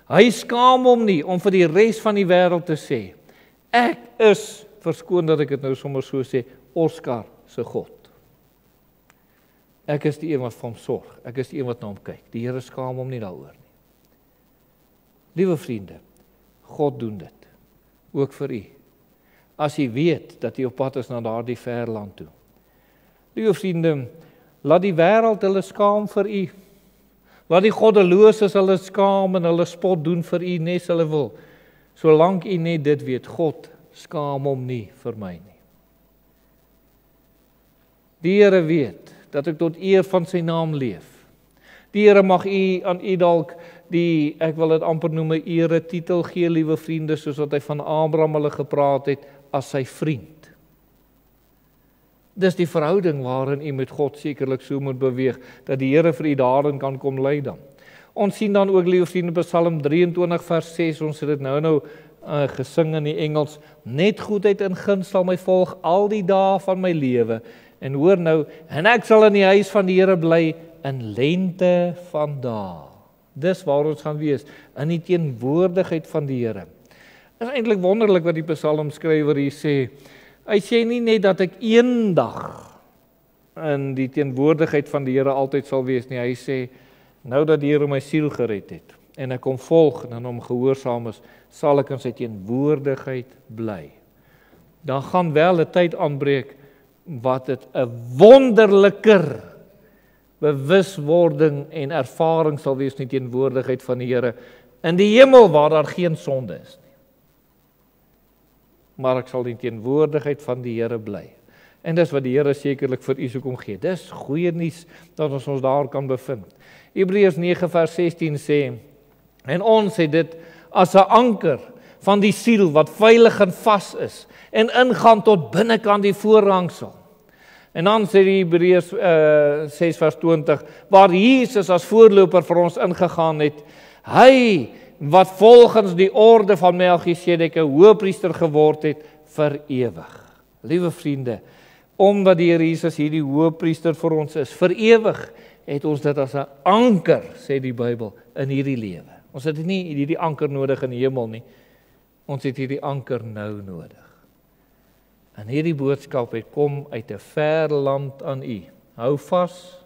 Hy skaam hom nie om vir die res van die wêreld te sê, ek is, verskoon dat ek dit nou sommer so sê, Oscar se God. Ek is die een wat vir hom sorg. Ek is die een wat na hom kyk. Die Here skaam hom nie daaroor nie. Liewe vriende, God doen dit, ook vir u. As u weet dat u op pad is na daardie ver land toe. Liewe vriende, laat die wêreld hulle skaam vir u. Laat die goddeloses hulle skaam en hulle spot doen vir u, nes hulle wil. Solank u net dit weet, God skaam hom nie vir my nie. Die Here weet dat ek tot eer van sy naam leef. Die Here mag aan u dalk ek wil dit amper noem 'n ere titel gee, liewe vriende, soos wat hy van Abraham hulle gepraat het as sy vriend. Dis die verhouding waarin u met God sekerlik so moet beweeg, dat die Here vir u daarin kan kom lei dan. Ons sien dan ook, liewe vriende, Psalm 23 vers 6, ons het dit nou gesing in die Engels, net goedheid en guns sal my volg al die dae van my lewe, en hoor nou, en ek sal in die huis van die Here bly in lente van dae. Dis waar ons gaan wees, in die teenwoordigheid van die Here. Dit is eintlik wonderlik wat die psalmskrywer hier sê. Hy sê nie net dat ek eendag in die teenwoordigheid van die Here altyd sal wees nie. Hy sê, nou dat die Here my siel gered het, en ek hom volg en hom gehoorsaam is, sal ek in sy teenwoordigheid bly. Dan gaan wel 'n tyd aanbreek, wat dit 'n wonderliker bewuswording en ervaring sal wees in die teenwoordigheid van die Here in die hemel waar daar geen sonde is nie. Maar ek sal in die teenwoordigheid van die Here bly. En dis wat die Here sekerlik vir u so kom gee. Dis goeie nuus dat ons daar kan bevind. Hebreërs 9 vers 16 sê, en ons het dit as 'n anker van die siel wat veilig en vas is en ingaan tot binnekant die voorhangsel. En dan sê die Hebreërs 6 vers 20, waar Jesus as voorloper vir ons ingegaan het, hy wat volgens die orde van Melchisedek 'n hoëpriester geword het vir ewig. Liewe vriende, omdat die Here Jesus hierdie hoëpriester vir ons is, vir ewig, het ons dit as 'n anker, sê die Bybel, in hierdie lewe. Ons het nie hierdie anker nodig in die hemel nie, ons het hierdie anker nou nodig. En hierdie boodskap het kom uit 'n ver land aan u. Hou vas,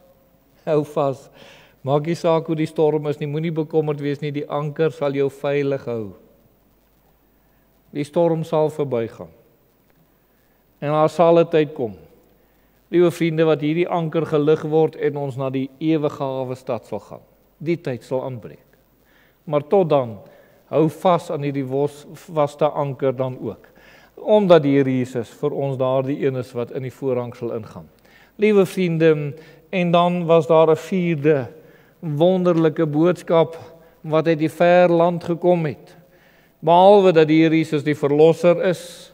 Maak nie saak hoe die storm is nie, moenie bekommerd wees nie, die anker sal jou veilig hou. Die storm sal verbygaan. En daar sal 'n tyd kom, liewe vriende, wat hierdie anker gelig word en ons na die ewige hawe stad sal gaan. Die tyd sal aanbreek. Maar tot dan, hou vas aan hierdie vaste anker dan ook. Omdat die Here Jesus vir ons daardie een is wat in die voorhang sal ingaan. Liewe vriende, en dan was daar 'n vierde wonderlike boodskap wat uit die ver land gekom het. Behalwe dat die Here Jesus die verlosser is,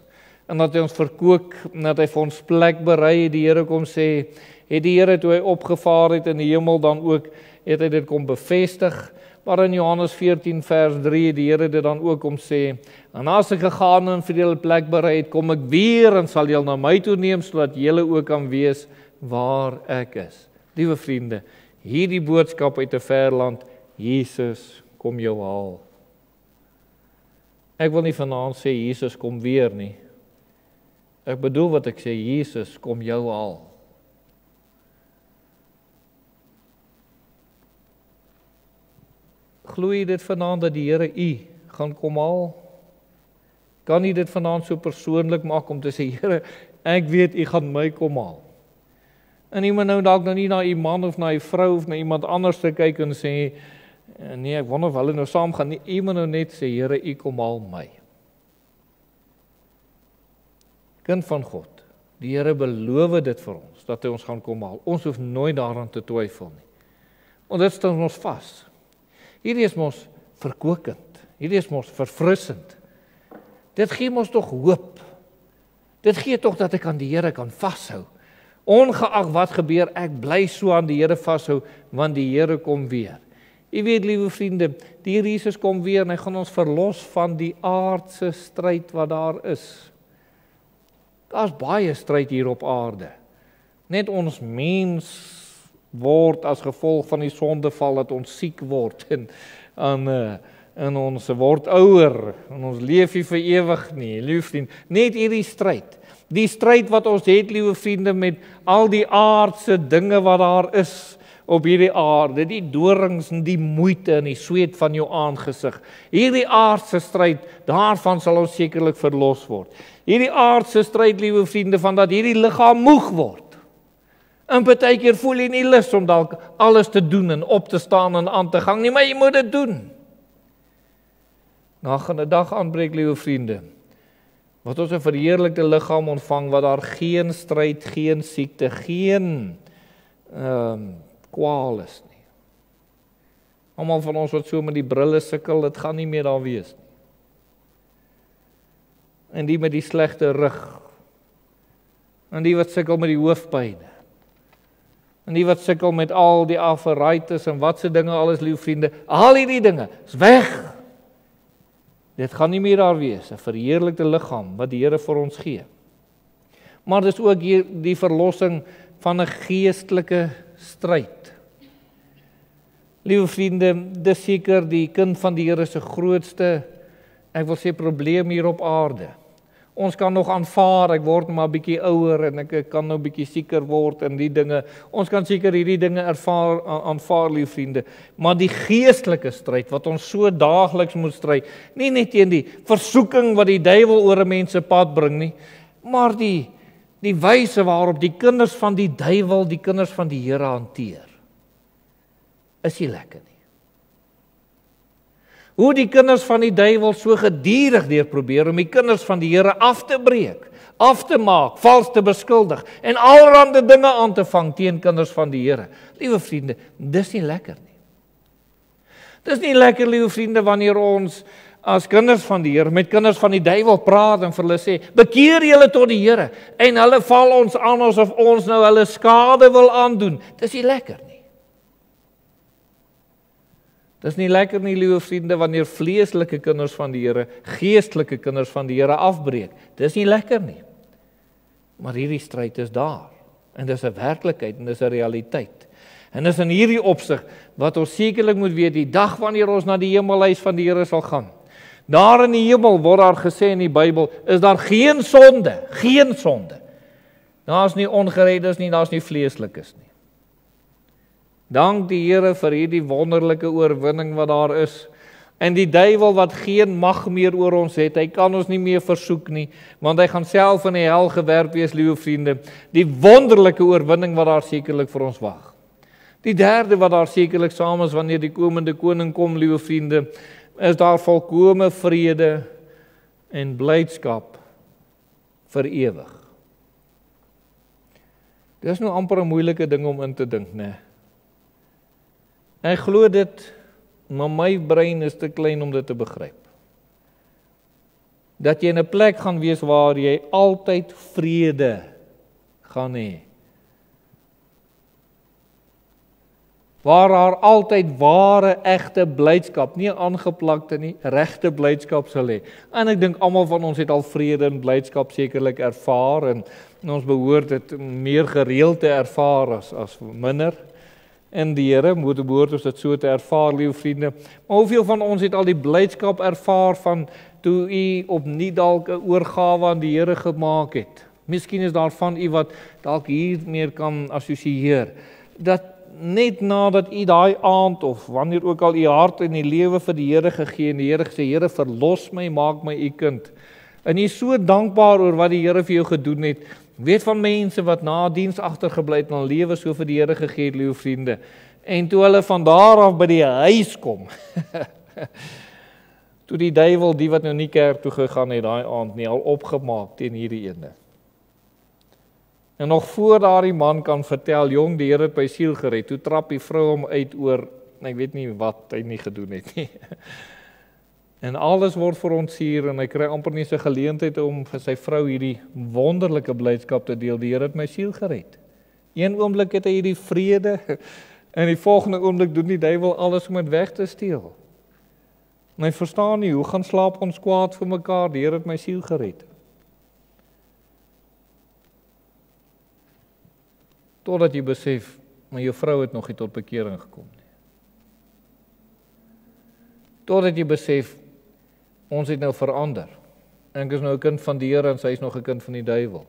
en dat hy ons verkoop, en dat hy vir ons plek berei, die Here kom sê, het die Here toe hy opgevaar het in die hemel dan ook, het hy dit kom bevestig, maar in Johannes 14 vers 3 het die Here dit dan ook kom sê, en as ek gegaan en vir julle plek berei het, kom ek weer en sal julle na my toe neem, sodat julle ook kan wees waar ek is. Liewe vriende, hierdie boodskap uit 'n ver land, Jesus kom jou haal. Ek wil nie vanaand sê Jesus kom weer nie. Ek bedoel wat ek sê, Jesus kom jou haal. Glo jy dit vanaand dat die Here u gaan kom haal? Kan jy dit vanaand so persoonlik maak om te sê, Here, ek weet u gaan my kom haal. En iemand nou dalk nou nie na u man of na u vrou of na iemand anders te kyk en sê, nee, ek wonder of hulle nou saam gaan nie. Iemand nou net sê, Here, u kom haal my. Kind van God, die Here beloof dit vir ons, dat hy ons gaan kom haal. Ons hoef nooit daaraan te twyfel nie. En dit staan ons vas. Hierdie is mos verkwikkend. Hierdie is mos verfrissend. Dit gee ons tog hoop. Dit gee tog dat ek aan die Here kan vashou. Ongeag wat gebeur, ek bly so aan die Here vashou, want die Here kom weer. Jy weet, liewe vriende, die Here Jesus kom weer en hy gaan ons verlos van die aardse stryd wat daar is. Daar's baie stryd hier op aarde. Net ons mens word as gevolg van die sondeval dat ons siek word en ons word ouer en ons leef nie vir ewig nie, liewe vriende. Net hierdie stryd. Die stryd wat ons het, liewe vriende, met al die aardse dinge wat daar is op hierdie aarde, die dorings en die moeite en die sweet van jou aangesig. Hierdie aardse stryd, daarvan sal ons sekerlik verlos word. Hierdie aardse stryd, liewe vriende, van dat hierdie liggaam moeg word. En partykeer voel jy nie lus om dalk alles te doen en op te staan en aan te gang nie, maar jy moet dit doen. Nou gaan 'n dag aanbreek, liewe vriende, wat ons 'n verheerlikte liggaam ontvang, wat daar geen stryd, geen siekte, geen kwaal is nie. Almal van ons wat so met die brille sukkel, dit gaan nie meer daar wees nie. En die met die slegte rug, en die wat sukkel met die hoofpyn, en die wat sukkel met al die arthritis en wat se dinge alles, liewe vriende, al hierdie dinge is weg. Dit gaan nie meer daar wees, 'n verheerlikte liggaam wat die Here vir ons gee. Maar dis ook hier die verlossing van 'n geestelike stryd. Liewe vriende, dis seker die kind van die Here se grootste, ek wil sê, probleem hier op aarde. Ons kan nog aanvaar, ek word maar bietjie ouer en ek kan nou bietjie sieker word en die dinge. Ons kan seker hierdie dinge aanvaar, liewe vriende. Maar die geestelike stryd wat ons so daagliks moet stry, nie net teen die versoeking wat die duiwel oor 'n mens se pad bring nie, maar die wyse waarop die kinders van die duiwel die kinders van die Here hanteer, is nie lekker nie. Hoe die kinders van die duiwel so gedurig probeer om die kinders van die Here af te breek, af te maak, vals te beskuldig en allerlei dinge aan te vang teen kinders van die Here. Liewe vriende, dis nie lekker nie. Dis nie lekker, liewe vriende, wanneer ons as kinders van die Here met kinders van die duiwel praat en vir hulle sê, bekeer julle tot die Here, en hulle val ons aan asof ons nou hulle skade wil aandoen. Dis nie lekker nie. Dis nie lekker nie, liewe vriende, wanneer vleeslike kinders van die Here geestelike kinders van die Here afbreek. Dis nie lekker nie. Maar hierdie stryd is daar. En dis 'n werklikheid en dis 'n realiteit. En dis in hierdie opsig wat ons sekerlik moet weet, die dag wanneer ons na die hemelhuis van die Here sal gaan. Daar in die hemel word daar gesê in die Bybel, is daar geen sonde, geen sonde. Daar's nie ongereddes nie, daar's nie vleeslikes nie. Dank die Here vir hierdie wonderlike oorwinning wat daar is. En die duiwel wat geen mag meer oor ons het, hy kan ons nie meer versoek nie, want hy gaan self in die hel gewerp wees, liewe vriende. Die wonderlike oorwinning wat daar sekerlik vir ons wag. Die derde wat daar sekerlik saam is wanneer die komende koning kom, liewe vriende, is daar volkome vrede en blydskap vir ewig. Dit is nou amper 'n moeilike ding om in te dink, né? Ek glo dit, maar my brein is te klein om dit te begryp. Dat jy in 'n plek gaan wees waar jy altyd vrede gaan hê. Waar daar altyd ware, egte blydskap, nie aangeplakte nie, regte blydskap sal hê. En ek dink almal van ons het al vrede en blydskap sekerlik ervaar en ons behoort dit meer gereeld te ervaar as minder. En die Here behoort ons dit so te ervaar, liewe vriende. Maar hoeveel van ons het al die blydskap ervaar van toe u op nie dalk 'n oorgawe aan die Here gemaak het? Miskien is daar van u wat dalk hier meer kan assosieer. Dat net nadat u daai aand of wanneer ook al u hart en die lewe vir die Here gegee en die Here gesê, Here verlos my, maak my u kind. En u is so dankbaar oor wat die Here vir jou gedoen het. Weet van mense wat na diens agtergebly het en al lewe so vir die Here gegee het, liewe vriende. En toe hulle van daar af by die huis kom, toe die duiwel, die wat nou nie kerk toe gegaan het daai aand nie, al opgemaak teen hierdie ene. En nog voor daardie man kan vertel, jong, die Here het my siel gered, toe trap die vrou hom uit oor, ek weet nie wat hy nie gedoen het nie. En alles word vir ons hier, en hy kry amper nie sy geleentheid om vir sy vrou hierdie wonderlike blydskap te deel, die Here het my siel gered. Een oomblik het hy hierdie vrede, en die volgende oomblik doen die duiwel alles om dit weg te steel. En hy verstaan nie, hoe gaan slaap ons kwaad vir mekaar, die Here het my siel gered. Totdat jy besef, maar jou vrou het nog nie tot bekering gekom nie. Totdat jy besef, ons het nou verander. En ek is nou 'n kind van die Here en sy is nog 'n kind van die duiwel.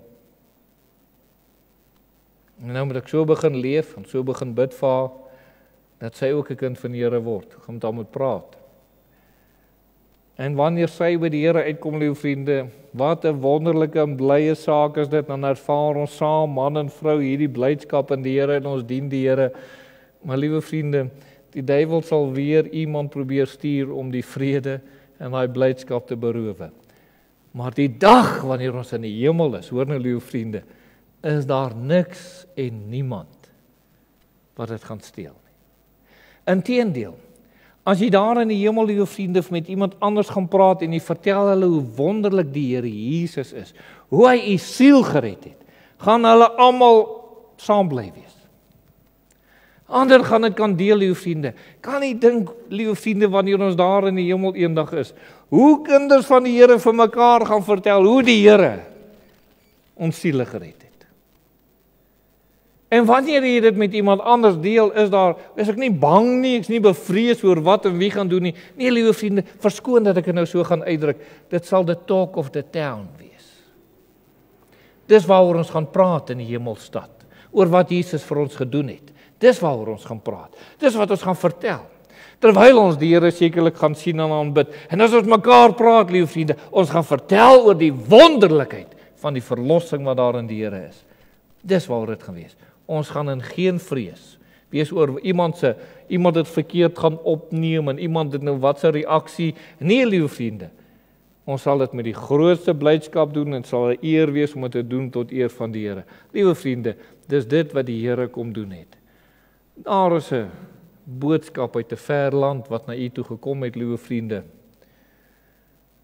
En nou moet ek so begin leef en so begin bid vir haar, dat sy ook 'n kind van die Here word. Ek gaan met haar moet praat. En wanneer sy by die Here uitkom, liewe vriende, wat 'n wonderlike en blye saak is dit, dan ervaar ons saam, man en vrou, hierdie blydskap in die Here en ons dien die Here. Maar liewe vriende, die duiwel sal weer iemand probeer stuur om die vrede en daai blydskap te beroof. Maar die dag wanneer ons in die hemel is, hoor nou liewe vriende, is daar niks en niemand wat dit gaan steel nie. Inteendeel, as jy daar in die hemel, jou vriende, met iemand anders gaan praat en jy vertel hulle hoe wonderlik die Here Jesus is, hoe hy u siel gered het, gaan hulle almal saam bly wees. Ander gaan dit kan deel, liewe vriende. Kan nie dink, liewe vriende, wanneer ons daar in die hemel eendag is, hoe kinders van die Here vir mekaar gaan vertel hoe die Here ons siele gered het. En wanneer jy dit met iemand anders deel, is ek nie bang nie, ek is nie bevrees oor wat en wie gaan doen nie. Nee, liewe vriende, verskoon dat ek dit nou so gaan uitdruk. Dit sal the talk of the town wees. Dis waaroor ons gaan praat in die hemelstad, oor wat Jesus vir ons gedoen het. Dis waaroor ons gaan praat. Dis wat ons gaan vertel. Terwyl ons die Here sekerlik gaan sien en aanbid. En as ons mekaar praat, liewe vriende, ons gaan vertel oor die wonderlikheid van die verlossing wat daar in die Here is. Dis waaroor dit gaan wees. Ons gaan in geen vrees wees oor iemand dit verkeerd gaan opneem en iemand dit nou wat se reaksie. Nee, liewe vriende. Ons sal dit met die grootste blydskap doen en sal 'n eer wees om dit te doen tot eer van die Here. Liewe vriende, dis dit wat die Here kom doen het. Daar is 'n boodskap uit 'n ver land wat na u toe gekom het, liewe vriende.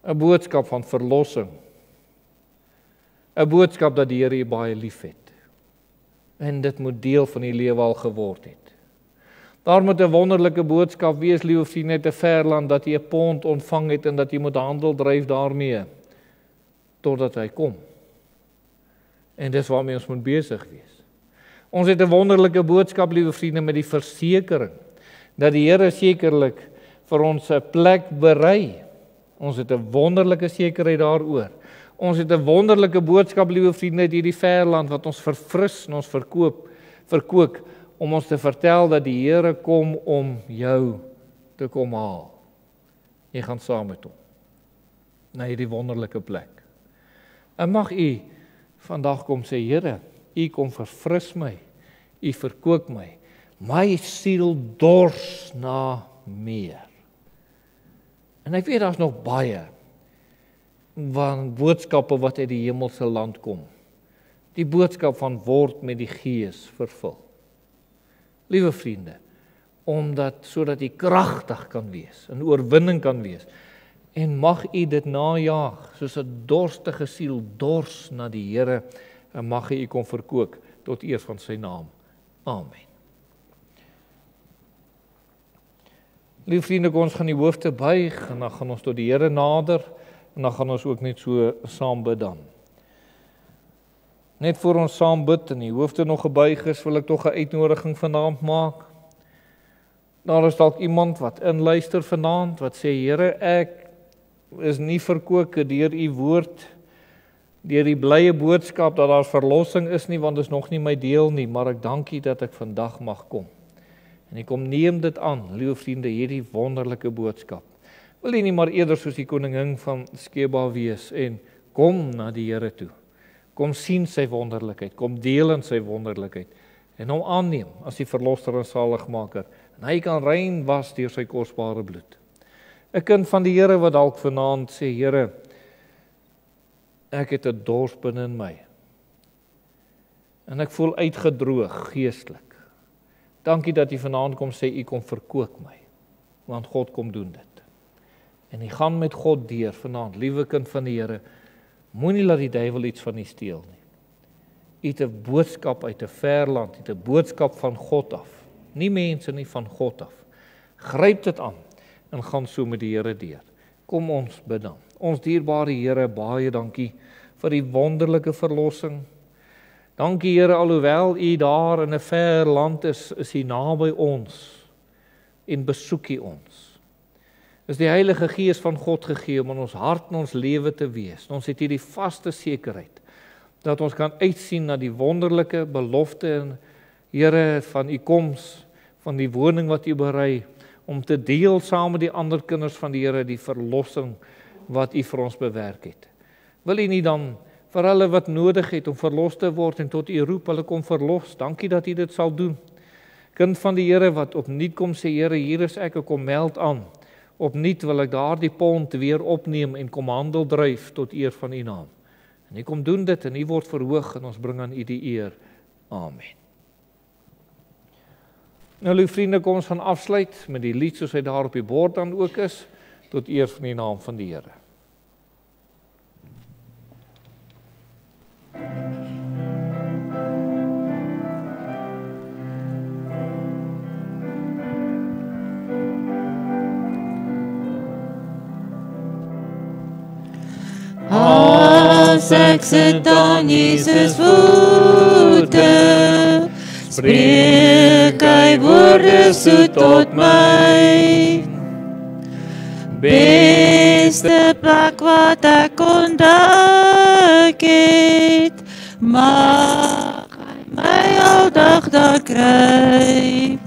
'n Boodskap van verlossing. 'n Boodskap dat die Here u baie liefhet. En dit moet deel van die lewe al geword het. Daar moet 'n wonderlike boodskap wees, liewe vriende, uit 'n ver land, dat jy 'n pond ontvang het en dat jy moet handel dryf daarmee totdat hy kom. En dis waarmee ons moet besig wees. Ons het 'n wonderlike boodskap, liewe vriende, met die versekering dat die Here sekerlik vir ons 'n plek berei. Ons het 'n wonderlike sekerheid daaroor. Ons het 'n wonderlike boodskap, liewe vriende, uit hierdie ver land wat ons verfris en ons verkoop, verkoop om ons te vertel dat die Here kom om jou te kom haal. Jy gaan saam met hom na hierdie wonderlike plek. En mag u vandag kom sê, Here, u kom verfris my, u verkoop my siel dors na meer. En ek weet daar's nog baie van boodskappe wat uit die hemelse land kom. Die boodskap van word met die Gees vervul. Liewe vriende, sodat u kragtig kan wees, 'n oorwinning kan wees. En mag u dit najaag, soos 'n dorstige siel dors na die Here, en mag u kom verkoop tot eer van sy naam. Amen. Liewe vriende, ons gaan die hoofde buig, en dan gaan ons tot die Here nader, en dan gaan ons ook net so saam bid dan. Net voor ons saam bid en die hoofde nog gebuig is, wil ek tog 'n uitnodiging vanaand maak. Daar is dalk iemand wat inluister vanaand, wat sê, Here, ek is nie verkoop deur u woord, deur die blye boodskap dat daar verlossing is nie, want dit is nog nie my deel nie, maar ek dank u dat ek vandag mag kom. En ek kom neem dit aan, liewe vriende, hierdie wonderlike boodskap. Wil jy nie maar eerder soos die koningin van Skeba wees en kom na die Here toe. Kom sien sy wonderlikheid, kom deel in sy wonderlikheid en hom aanneem as die verlosser en saligmaker. En hy kan rein was deur sy kosbare bloed. 'n Kind van die Here wat dalk vanaand sê, Here, ek het 'n dors binne in my. En ek voel uitgedroog geestelik. Dankie dat u vanaand kom sê, u kom verkoop my. Want God kom doen dit. En u gaan met God deur vanaand, liewe kind van die Here, moenie laat die duiwel iets van u steel nie. U het 'n boodskap uit 'n ver land, u het 'n boodskap van God af. Nie mense nie, van God af. Gryp dit aan en gaan so met die Here deur. Kom ons bid dan. Ons dierbare Here, baie dankie vir die wonderlike verlossing. Dankie Here, alhoewel u daar in 'n ver land is u naby ons en besoek u ons. Is die Heilige Gees van God gegee om in ons hart en ons lewe te wees. Ons het hierdie vaste sekerheid dat ons kan uitsien na die wonderlike belofte en Here van u koms, van die woning wat u berei, om te deel saam met die ander kinders van die Here die verlossing wat u vir ons bewerk het. Wil u nie dan vir hulle wat nodig het om verlos te word en tot u roep, hulle kom verlos. Dankie dat u dit sal doen. Kind van die Here wat opnuut kom sê, Here, hier is ek kom meld aan. Opnuut wil ek daardie pond weer opneem en kom handel dryf tot eer van u naam. En u kom doen dit en u word verhoog en ons bring aan u die eer. Amen. Nou, lieve vriende, kom ons gaan afsluit met die lied soos hy daar op die bord dan ook is, tot eer van die naam van die Here. As ek sit aan Jesus voete, spreek hy woorde soet tot my. Beste plek wat ek ontdek het, mag hy my aldag daar kry.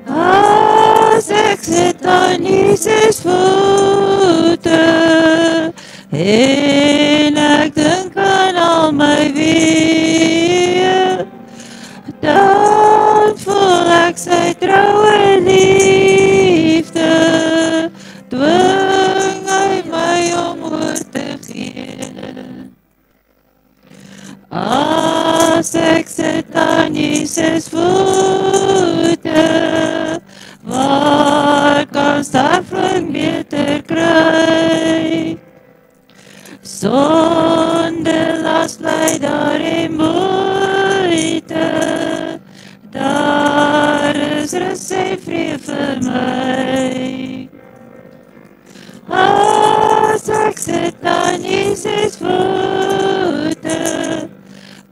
As ek sit aan Jesus voete, en ek dink aan al my weë, dan voel ek sy troue liefde, dwing hy my om oor te gee. As ek sit aan Jesus voete, waar kan sterfling beter kry? Sonde las bly daar en moeite, daar is rus en vrede vir my. As ek sit aan Jesus voete,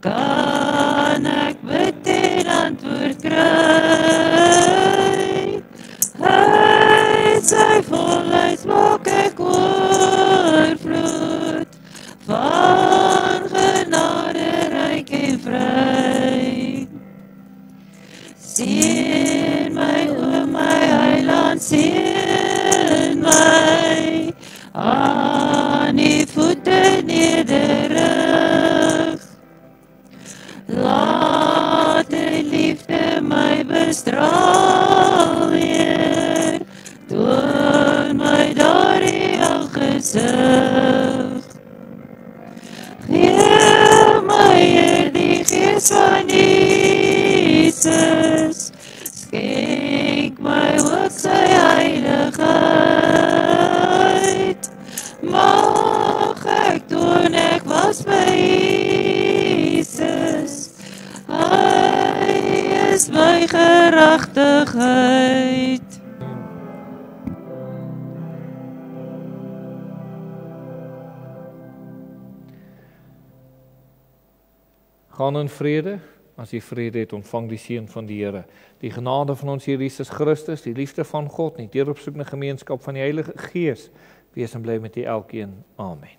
kan ek bid en antwoord kry. Hy sy volheid maak ek oorvloed, van genade ryk en vry. Seën my, o my Heiland, seën my, aan die voete nederig. Laat die liefde my bestraal weer, toon my daardie aangesig. Gee my die gees van Jesus, skenk my ook sy heiligheid. Mag ek toen ek was by Jesus, hy is my geregtigheid. Gaan in vrede. As jy vrede het, ontvang die seën van die Here. Die genade van ons Here Jesus Christus, die liefde van God, die deuropsoekende gemeenskap van die Heilige Gees, wees en bly met u elkeen. Amen.